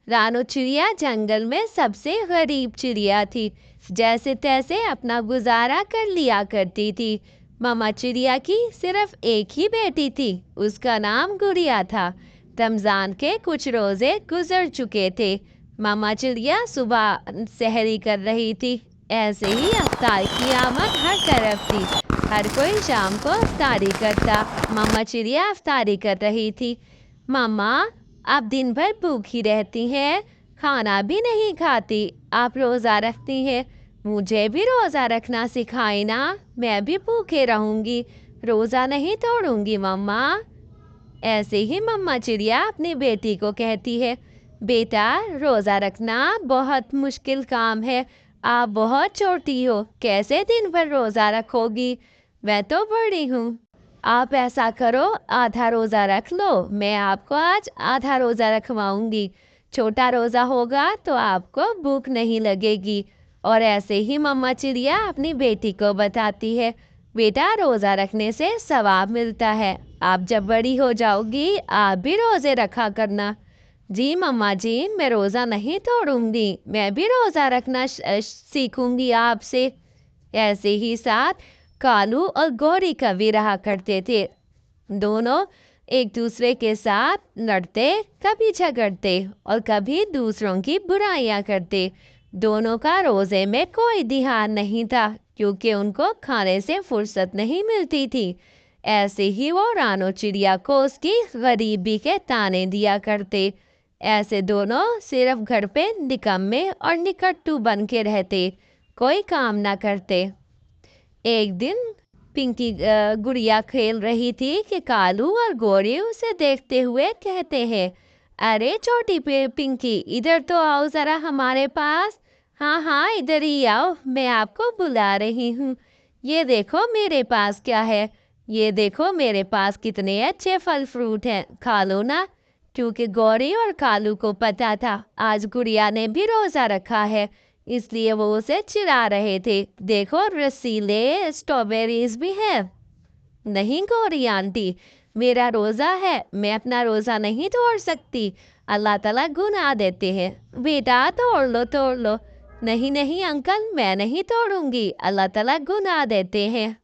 रानो चिड़िया जंगल में सबसे गरीब चिड़िया थी। जैसे तैसे अपना गुजारा कर लिया करती थी। मामा चिड़िया की सिर्फ एक ही बेटी थी, उसका नाम गुड़िया था। रमजान के कुछ रोजे गुजर चुके थे। मामा चिड़िया सुबह सहरी कर रही थी। ऐसे ही अफ्तार की आमद हर तरफ थी। हर कोई शाम को अफ्तारी करता। मामा चिड़िया अफ्तारी कर रही थी। मामा, आप दिन भर भूखी रहती हैं, खाना भी नहीं खाती, आप रोज़ा रखती हैं। मुझे भी रोज़ा रखना सिखाए ना, मैं भी भूखे रहूँगी, रोज़ा नहीं तोड़ूंगी मम्मा। ऐसे ही मम्मा चिड़िया अपनी बेटी को कहती है, बेटा रोज़ा रखना बहुत मुश्किल काम है, आप बहुत छोटी हो, कैसे दिन भर रोज़ा रखोगी? मैं तो बड़ी हूँ। आप ऐसा करो, आधा रोज़ा रख लो, मैं आपको आज आधा रोज़ा रखवाऊंगी। छोटा रोज़ा होगा तो आपको भूख नहीं लगेगी। और ऐसे ही मम्मा चिड़िया अपनी बेटी को बताती है, बेटा रोज़ा रखने से सवाब मिलता है, आप जब बड़ी हो जाओगी आप भी रोज़े रखा करना। जी मम्मा जी, मैं रोज़ा नहीं तोड़ूंगी, मैं भी रोज़ा रखना सीखूंगी आपसे। ऐसे ही साथ कालू और गौरी कभी रहा करते थे। दोनों एक दूसरे के साथ लड़ते, कभी झगड़ते और कभी दूसरों की बुराइयां करते। दोनों का रोज़े में कोई ध्यान नहीं था, क्योंकि उनको खाने से फुर्सत नहीं मिलती थी। ऐसे ही वो रानो चिड़िया को उसकी गरीबी के ताने दिया करते। ऐसे दोनों सिर्फ घर पे निकम्मे और निकट्टू बन के रहते, कोई काम ना करते। एक दिन पिंकी गुड़िया खेल रही थी कि कालू और गौरी उसे देखते हुए कहते हैं, अरे छोटी पिंकी, इधर तो आओ ज़रा हमारे पास। हाँ हाँ, इधर ही आओ, मैं आपको बुला रही हूँ। ये देखो मेरे पास क्या है, ये देखो मेरे पास कितने अच्छे फल फ्रूट हैं, खा लो ना। क्योंकि गौरी और कालू को पता था आज गुड़िया ने भी रोज़ा रखा है, इसलिए वो उसे चिढ़ा रहे थे। देखो रसीले स्ट्रॉबेरीज भी है। नहीं गौरी आंटी, मेरा रोज़ा है, मैं अपना रोज़ा नहीं तोड़ सकती, अल्लाह ताला गुनाह देते हैं। बेटा तोड़ लो तोड़ लो। नहीं नहीं अंकल, मैं नहीं तोड़ूंगी, अल्लाह ताला गुनाह देते हैं।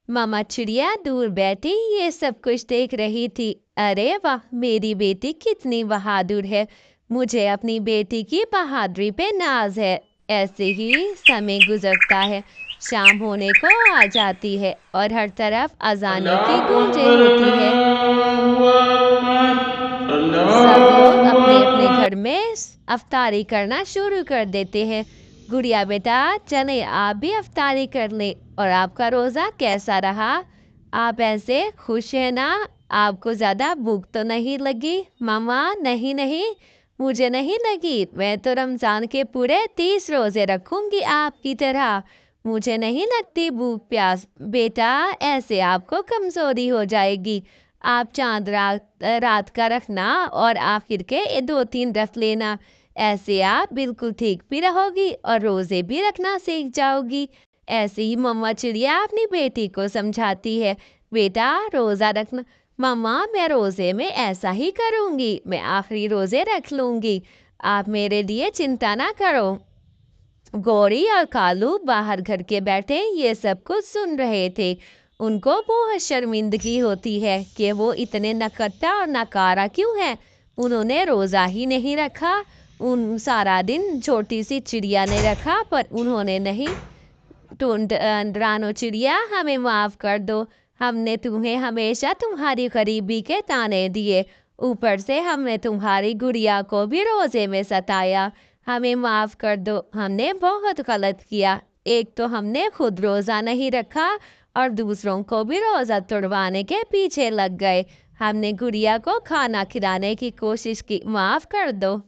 मामा चिड़िया दूर बैठी ये सब कुछ देख रही थी। अरे वाह, मेरी बेटी कितनी बहादुर है, मुझे अपनी बेटी की बहादुरी पे नाज है। ऐसे ही समय गुजरता है, शाम होने को आ जाती है और हर तरफ अजानों की गूंजें होती है। सब लोग अपने अपने घर में अफ्तारी करना शुरू कर देते हैं। गुड़िया बेटा, चले आप भी अफ्तारी कर ले। और आपका रोज़ा कैसा रहा? आप ऐसे खुश हैं ना? आपको ज़्यादा भूख तो नहीं लगी? मामा नहीं नहीं, मुझे नहीं लगी, मैं तो रमज़ान के पूरे 30 रोज़े रखूंगी आपकी तरह, मुझे नहीं लगती भूख प्यास। बेटा ऐसे आपको कमज़ोरी हो जाएगी, आप चांद रात का रखना और आखिर के 2-3 रख लेना, ऐसे आप बिल्कुल ठीक भी रहोगी और रोज़े भी रखना सीख जाओगी। ऐसे ही मम्मा चिड़िया अपनी बेटी को समझाती है, बेटा रोज़ा रखना। मम्मा मैं रोज़े में ऐसा ही करूँगी, मैं आखिरी रोज़े रख लूँगी, आप मेरे लिए चिंता ना करो। गौरी और कालू बाहर घर के बैठे ये सब कुछ सुन रहे थे। उनको बहुत शर्मिंदगी होती है कि वो इतने नकट्टा और नकारा क्यों है, उन्होंने रोज़ा ही नहीं रखा। उन सारा दिन छोटी सी चिड़िया ने रखा पर उन्होंने नहीं। रानो चिड़िया हमें माफ़ कर दो, हमने तुम्हें हमेशा तुम्हारी गरीबी के ताने दिए, ऊपर से हमने तुम्हारी गुड़िया को भी रोज़े में सताया, हमें माफ़ कर दो, हमने बहुत गलत किया। एक तो हमने खुद रोज़ा नहीं रखा और दूसरों को भी रोज़ा तोड़वाने के पीछे लग गए, हमने गुड़िया को खाना खिलाने की कोशिश की, माफ़ कर दो।